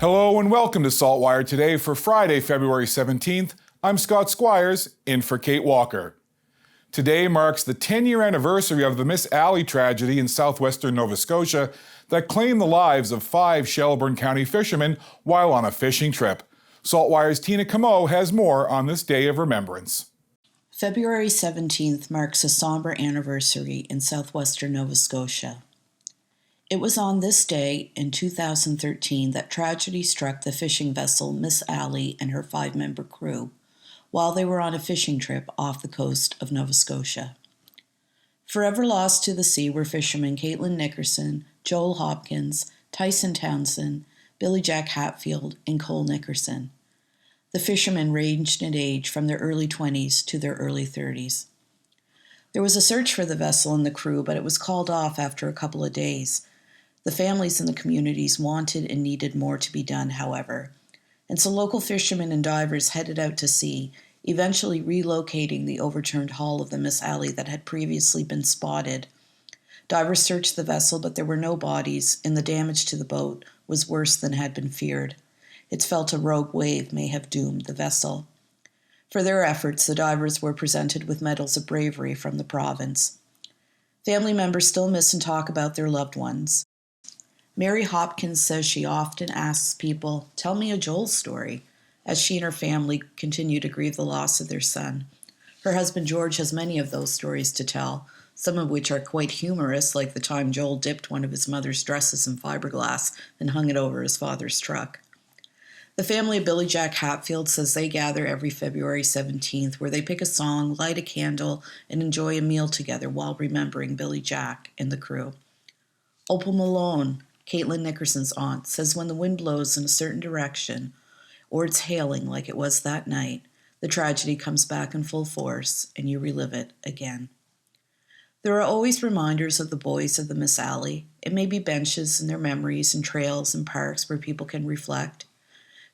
Hello and welcome to SaltWire today for Friday, February 17th. I'm Scott Squires, in for Kate Walker. Today marks the 10-year anniversary of the Miss Alley tragedy in southwestern Nova Scotia that claimed the lives of 5 Shelburne County fishermen while on a fishing trip. SaltWire's Tina Camo has more on this day of remembrance. February 17th marks a somber anniversary in southwestern Nova Scotia. It was on this day in 2013 that tragedy struck the fishing vessel Miss Alley and her 5-member crew while they were on a fishing trip off the coast of Nova Scotia. Forever lost to the sea were fishermen Caitlin Nickerson, Joel Hopkins, Tyson Townsend, Billy Jack Hatfield, and Cole Nickerson. The fishermen ranged in age from their early 20s to their early 30s. There was a search for the vessel and the crew, but it was called off after a couple of days. The families in the communities wanted and needed more to be done, however, and so local fishermen and divers headed out to sea, eventually relocating the overturned hull of the Miss Alley that had previously been spotted. Divers searched the vessel, but there were no bodies, and the damage to the boat was worse than had been feared. It's felt a rogue wave may have doomed the vessel. For their efforts, the divers were presented with medals of bravery from the province. Family members still miss and talk about their loved ones. Mary Hopkins says she often asks people, "Tell me a Joel story," as she and her family continue to grieve the loss of their son. Her husband George has many of those stories to tell, some of which are quite humorous, like the time Joel dipped one of his mother's dresses in fiberglass and hung it over his father's truck. The family of Billy Jack Hatfield says they gather every February 17th, where they pick a song, light a candle, and enjoy a meal together while remembering Billy Jack and the crew. Opal Malone, Caitlin Nickerson's aunt, says when the wind blows in a certain direction, or it's hailing like it was that night, the tragedy comes back in full force and you relive it again. There are always reminders of the boys of the Miss Alley. It may be benches and their memories and trails and parks where people can reflect.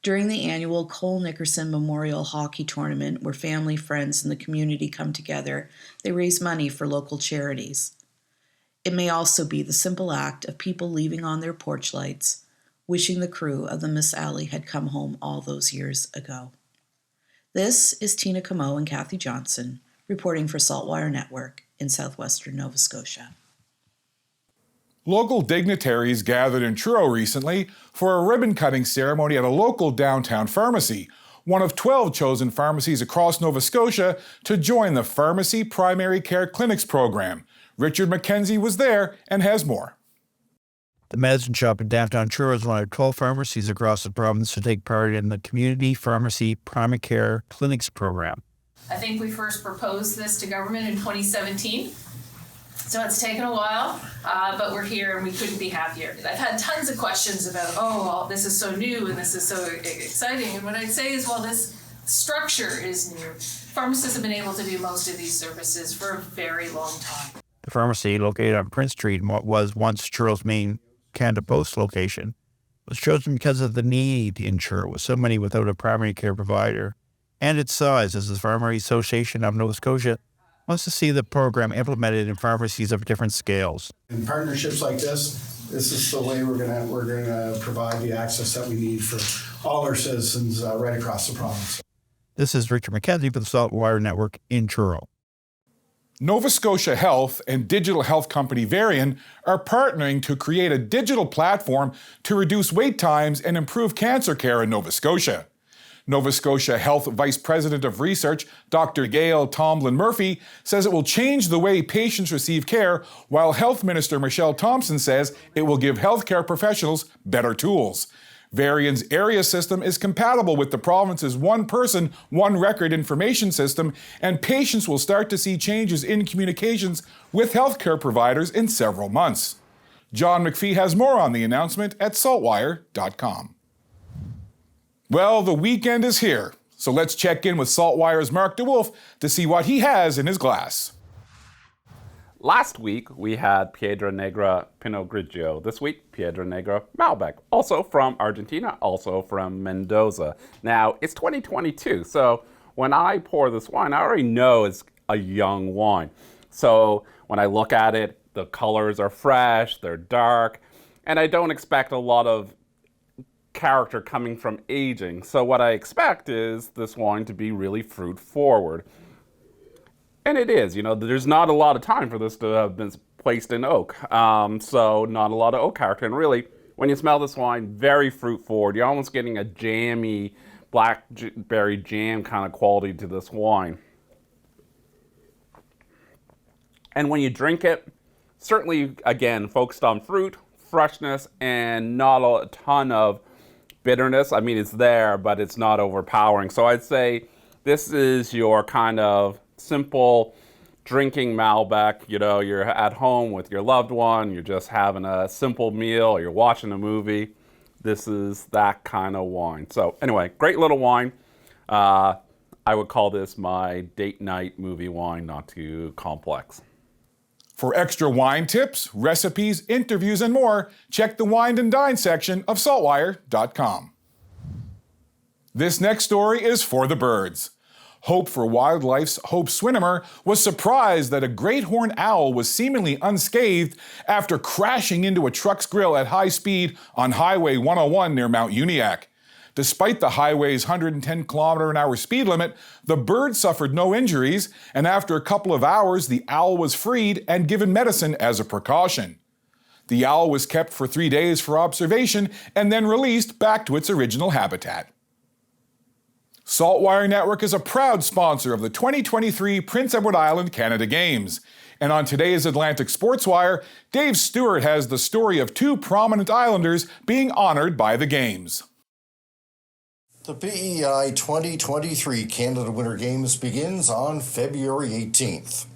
During the annual Cole Nickerson Memorial Hockey Tournament, where family, friends, and the community come together, they raise money for local charities. It may also be the simple act of people leaving on their porch lights, wishing the crew of the Miss Alley had come home all those years ago. This is Tina Camo and Kathy Johnson, reporting for SaltWire Network in southwestern Nova Scotia. Local dignitaries gathered in Truro recently for a ribbon-cutting ceremony at a local downtown pharmacy, one of 12 chosen pharmacies across Nova Scotia to join the Pharmacy Primary Care Clinics program. Richard McKenzie was there and has more. The medicine shop in downtown Truro is one of 12 pharmacies across the province to take part in the Community Pharmacy Primary Care Clinics program. I think we first proposed this to government in 2017. So it's taken a while, but we're here and we couldn't be happier. I've had tons of questions about, well, this is so new and this is so exciting. And what I'd say is, well, this structure is new. Pharmacists have been able to do most of these services for a very long time. The pharmacy, located on Prince Street in what was once Truro's main Canada Post location, was chosen because of the need in Truro, with so many without a primary care provider, and its size, as the Pharmacy Association of Nova Scotia wants to see the program implemented in pharmacies of different scales. In partnerships like this is the way we're gonna provide the access that we need for all our citizens right across the province. This is Richard McKenzie for the SaltWire Network in Truro. Nova Scotia Health and digital health company Varian are partnering to create a digital platform to reduce wait times and improve cancer care in Nova Scotia. Nova Scotia Health Vice President of Research, Dr. Gail Tomlin-Murphy, says it will change the way patients receive care, while Health Minister Michelle Thompson says it will give healthcare professionals better tools. Varian's area system is compatible with the province's one person, one record information system, and patients will start to see changes in communications with healthcare providers in several months. John McPhee has more on the announcement at saltwire.com. Well, the weekend is here, so let's check in with SaltWire's Mark DeWolf to see what he has in his glass. Last week, we had Piedra Negra Pinot Grigio. This week, Piedra Negra Malbec, also from Argentina, also from Mendoza. Now, it's 2022, so when I pour this wine, I already know it's a young wine. So when I look at it, the colors are fresh, they're dark, and I don't expect a lot of character coming from aging. So what I expect is this wine to be really fruit forward. And it is, there's not a lot of time for this to have been placed in oak. So not a lot of oak character. And really, when you smell this wine, very fruit forward. You're almost getting a jammy blackberry jam kind of quality to this wine. And when you drink it, certainly, again, focused on fruit, freshness, and not a ton of bitterness. I mean, it's there, but it's not overpowering. So I'd say this is your kind of simple drinking Malbec. You're at home with your loved one, you're just having a simple meal, or you're watching a movie. This is that kind of wine. So anyway, great little wine. I would call this my date night movie wine, not too complex. For extra wine tips, recipes, interviews, and more, check the Wine and Dine section of SaltWire.com. This next story is for the birds. Hope for Wildlife's Hope Swinimer was surprised that a great horned owl was seemingly unscathed after crashing into a truck's grill at high speed on Highway 101 near Mount Uniacke. Despite the highway's 110-km/h speed limit, the bird suffered no injuries, and after a couple of hours, the owl was freed and given medicine as a precaution. The owl was kept for 3 days for observation and then released back to its original habitat. SaltWire Network is a proud sponsor of the 2023 Prince Edward Island Canada Games. And on today's Atlantic Sports Wire, Dave Stewart has the story of two prominent Islanders being honored by the Games. The PEI 2023 Canada Winter Games begins on February 18th.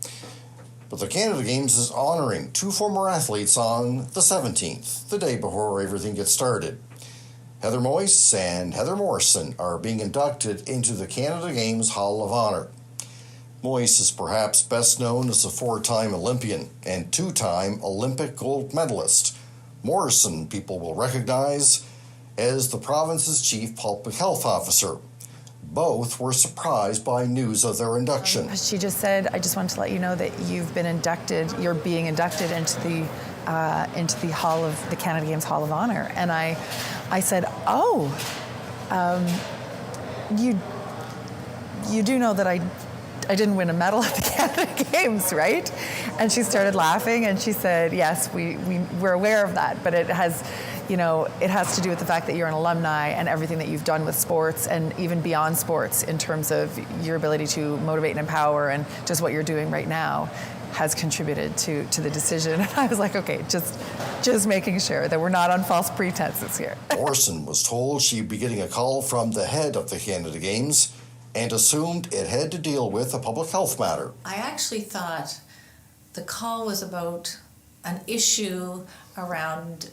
But the Canada Games is honoring two former athletes on the 17th, the day before everything gets started. Heather Moyse and Heather Morrison are being inducted into the Canada Games Hall of Honor. Moyse is perhaps best known as a four-time Olympian and two-time Olympic gold medalist. Morrison people will recognize as the province's chief public health officer. Both were surprised by news of their induction. She just said, I just wanted to let you know that you're being inducted into the Hall of the Canada Games Hall of Honor. And I said, you do know that I didn't win a medal at the Canada Games, right? And she started laughing and she said, yes, we're aware of that, but it has to do with the fact that you're an alumni and everything that you've done with sports and even beyond sports in terms of your ability to motivate and empower, and just what you're doing right now has contributed to the decision. And I was like, okay, just making sure that we're not on false pretenses here. Morrison was told she'd be getting a call from the head of the Canada Games and assumed it had to deal with a public health matter. I actually thought the call was about an issue around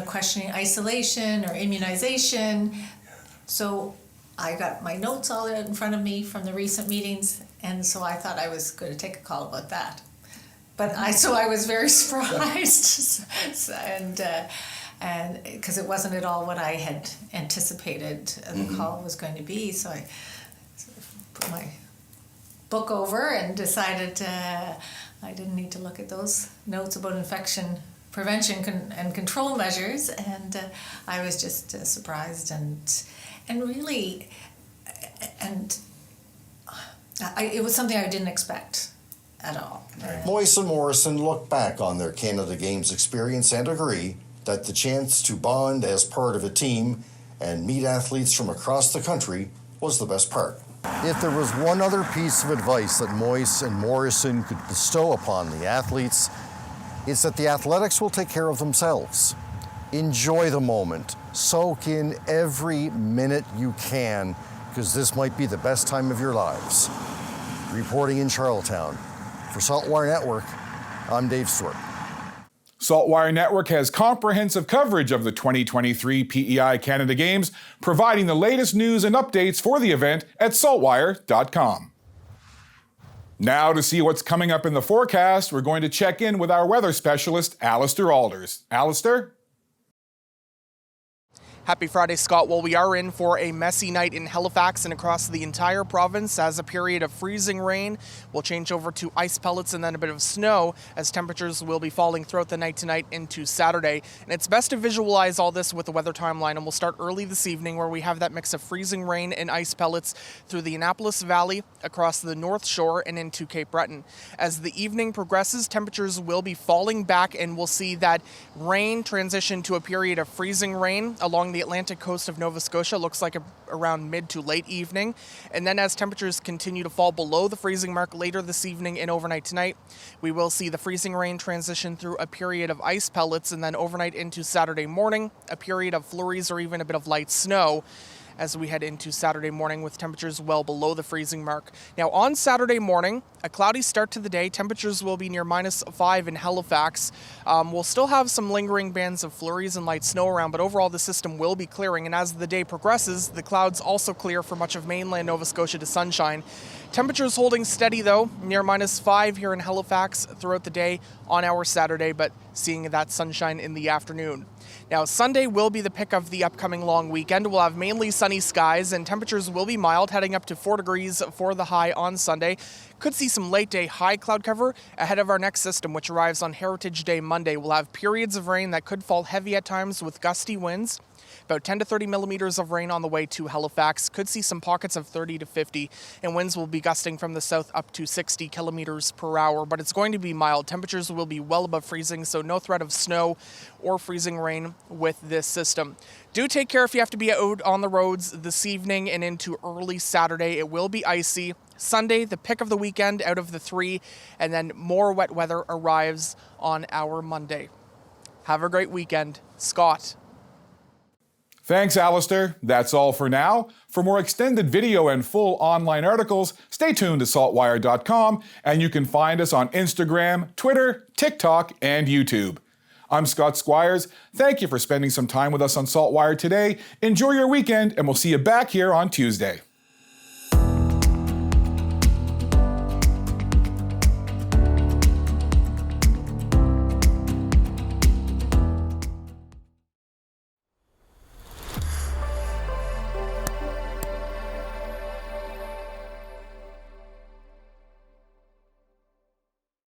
questioning isolation or immunization. So I got my notes all out in front of me from the recent meetings, and so I thought I was going to take a call about that. But I was very surprised, and because it wasn't at all what I had anticipated the call was going to be. So I put my book over and decided I didn't need to look at those notes about infection prevention and control measures, and I was just surprised and really, it was something I didn't expect at all. Moyse and Morrison look back on their Canada Games experience and agree that the chance to bond as part of a team and meet athletes from across the country was the best part. If there was one other piece of advice that Moyse and Morrison could bestow upon the athletes, it's that the athletics will take care of themselves. Enjoy the moment. Soak in every minute you can, because this might be the best time of your lives. Reporting in Charlottetown, for SaltWire Network, I'm Dave Stewart. SaltWire Network has comprehensive coverage of the 2023 PEI Canada Games, providing the latest news and updates for the event at saltwire.com. Now, to see what's coming up in the forecast, we're going to check in with our weather specialist, Alistair Alders. Alistair? Happy Friday, Scott. Well, we are in for a messy night in Halifax and across the entire province as a period of freezing rain will change over to ice pellets and then a bit of snow as temperatures will be falling throughout the night tonight into Saturday. And it's best to visualize all this with the weather timeline, and we'll start early this evening where we have that mix of freezing rain and ice pellets through the Annapolis Valley, across the North Shore, and into Cape Breton. As the evening progresses, temperatures will be falling back and we'll see that rain transition to a period of freezing rain along the Atlantic coast of Nova Scotia, looks like around mid to late evening. And then as temperatures continue to fall below the freezing mark later this evening and overnight tonight, we will see the freezing rain transition through a period of ice pellets, and then overnight into Saturday morning, a period of flurries or even a bit of light snow as we head into Saturday morning with temperatures well below the freezing mark. Now on Saturday morning, a cloudy start to the day. Temperatures will be near -5 in Halifax. We'll still have some lingering bands of flurries and light snow around, but overall the system will be clearing. And as the day progresses, the clouds also clear for much of mainland Nova Scotia to sunshine. Temperatures holding steady though, near -5 here in Halifax throughout the day on our Saturday, but seeing that sunshine in the afternoon. Now Sunday will be the pick of the upcoming long weekend. We'll have mainly sunny skies and temperatures will be mild, heading up to 4 degrees for the high on Sunday. Could see some late day high cloud cover ahead of our next system, which arrives on Heritage Day Monday. We'll have periods of rain that could fall heavy at times with gusty winds. About 10 to 30 millimeters of rain on the way to Halifax. Could see some pockets of 30 to 50, and winds will be gusting from the south up to 60 kilometers per hour, but it's going to be mild. Temperatures will be well above freezing, so no threat of snow or freezing rain with this system. Do take care if you have to be out on the roads this evening and into early Saturday. It will be icy. Sunday, the pick of the weekend out of the 3, and then more wet weather arrives on our Monday. Have a great weekend. Scott. Thanks, Alistair. That's all for now. For more extended video and full online articles, stay tuned to saltwire.com, and you can find us on Instagram, Twitter, TikTok, and YouTube. I'm Scott Squires. Thank you for spending some time with us on SaltWire today. Enjoy your weekend, and we'll see you back here on Tuesday.